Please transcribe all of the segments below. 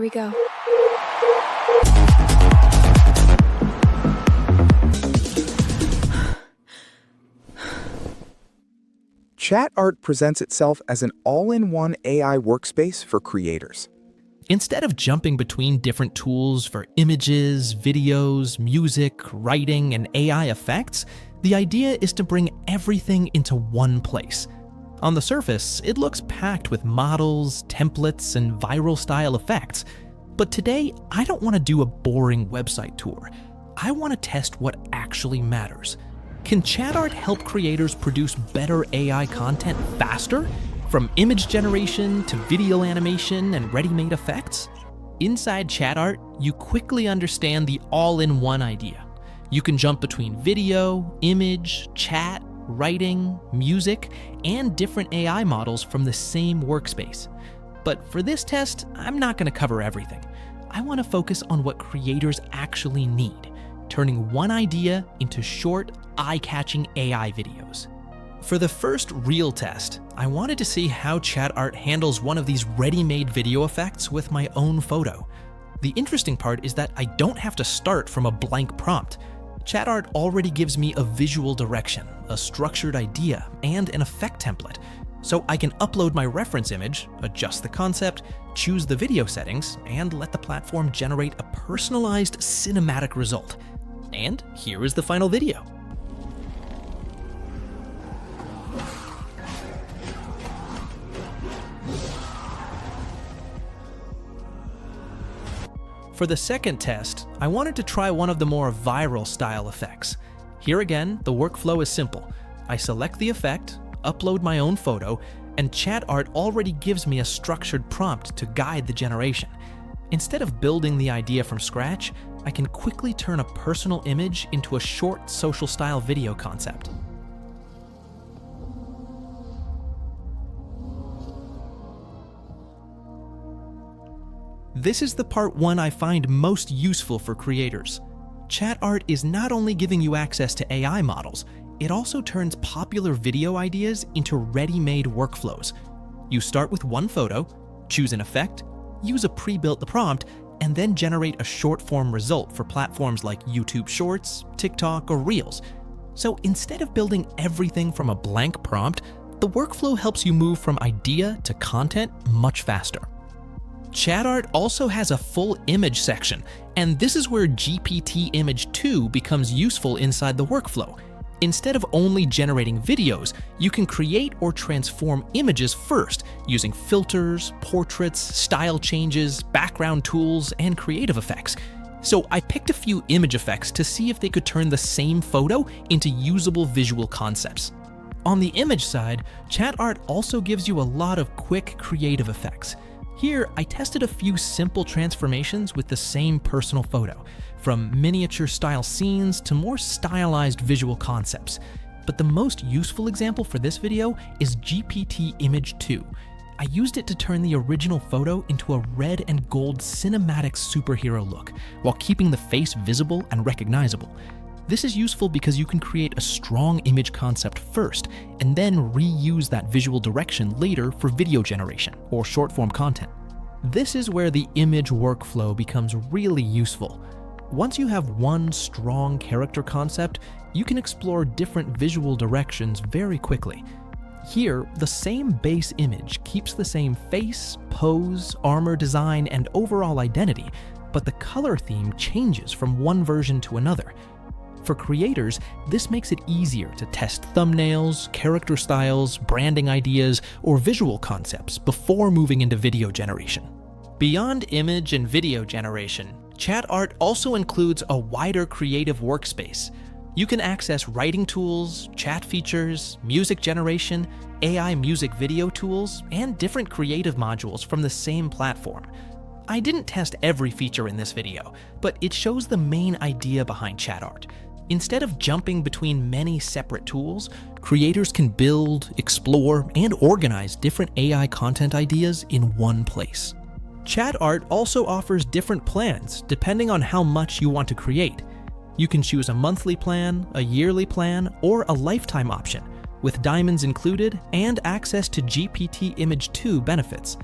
we go. ChatArt presents itself as an all-in-one AI workspace for creators. Instead of jumping between different tools for images, videos, music, writing, and AI effects, the idea is to bring everything into one place. On the surface, it looks packed with models, templates, and viral-style effects. But today, I don't want to do a boring website tour. I want to test what actually matters. Can ChatArt help creators produce better AI content faster? From image generation to video animation and ready-made effects? Inside ChatArt, you quickly understand the all-in-one idea. You can jump between video, image, chat, writing, music, and different AI models from the same workspace. But for this test, I'm not going to cover everything. I want to focus on what creators actually need, turning one idea into short, eye-catching AI videos. For the first real test, I wanted to see how ChatArt handles one of these ready-made video effects with my own photo. The interesting part is that I don't have to start from a blank prompt. ChatArt already gives me a visual direction, a structured idea, and an effect template. So I can upload my reference image, adjust the concept, choose the video settings, and let the platform generate a personalized cinematic result. And here is the final video. For the second test, I wanted to try one of the more viral style effects. Here again, the workflow is simple. I select the effect, upload my own photo, and ChatArt already gives me a structured prompt to guide the generation. Instead of building the idea from scratch, I can quickly turn a personal image into a short social style video concept. This is the part one I find most useful for creators. ChatArt is not only giving you access to AI models, it also turns popular video ideas into ready-made workflows. You start with one photo, choose an effect, use a pre-built prompt, and then generate a short-form result for platforms like YouTube Shorts, TikTok, or Reels. So instead of building everything from a blank prompt, the workflow helps you move from idea to content much faster. ChatArt also has a full image section, and this is where GPT Image 2 becomes useful inside the workflow. Instead of only generating videos, you can create or transform images first using filters, portraits, style changes, background tools, and creative effects. So I picked a few image effects to see if they could turn the same photo into usable visual concepts. On the image side, ChatArt also gives you a lot of quick creative effects. Here, I tested a few simple transformations with the same personal photo, from miniature-style scenes to more stylized visual concepts. But the most useful example for this video is GPT Image 2. I used it to turn the original photo into a red and gold cinematic superhero look, while keeping the face visible and recognizable. This is useful because you can create a strong image concept first, and then reuse that visual direction later for video generation or short-form content. This is where the image workflow becomes really useful. Once you have one strong character concept, you can explore different visual directions very quickly. Here, the same base image keeps the same face, pose, armor design, and overall identity, but the color theme changes from one version to another. For creators, this makes it easier to test thumbnails, character styles, branding ideas, or visual concepts before moving into video generation. Beyond image and video generation, ChatArt also includes a wider creative workspace. You can access writing tools, chat features, music generation, AI music video tools, and different creative modules from the same platform. I didn't test every feature in this video, but it shows the main idea behind ChatArt. Instead of jumping between many separate tools, creators can build, explore, and organize different AI content ideas in one place. ChatArt also offers different plans depending on how much you want to create. You can choose a monthly plan, a yearly plan, or a lifetime option, with diamonds included and access to GPT Image 2 benefits.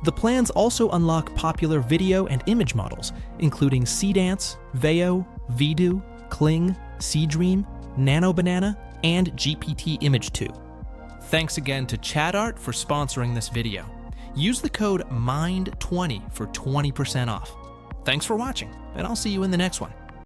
The plans also unlock popular video and image models, including Seedance, Vidu, Kling, Seedream, Nano Banana, and GPT Image 2. Thanks again to ChatArt for sponsoring this video. Use the code MIND20 for 20% off. Thanks for watching, and I'll see you in the next one.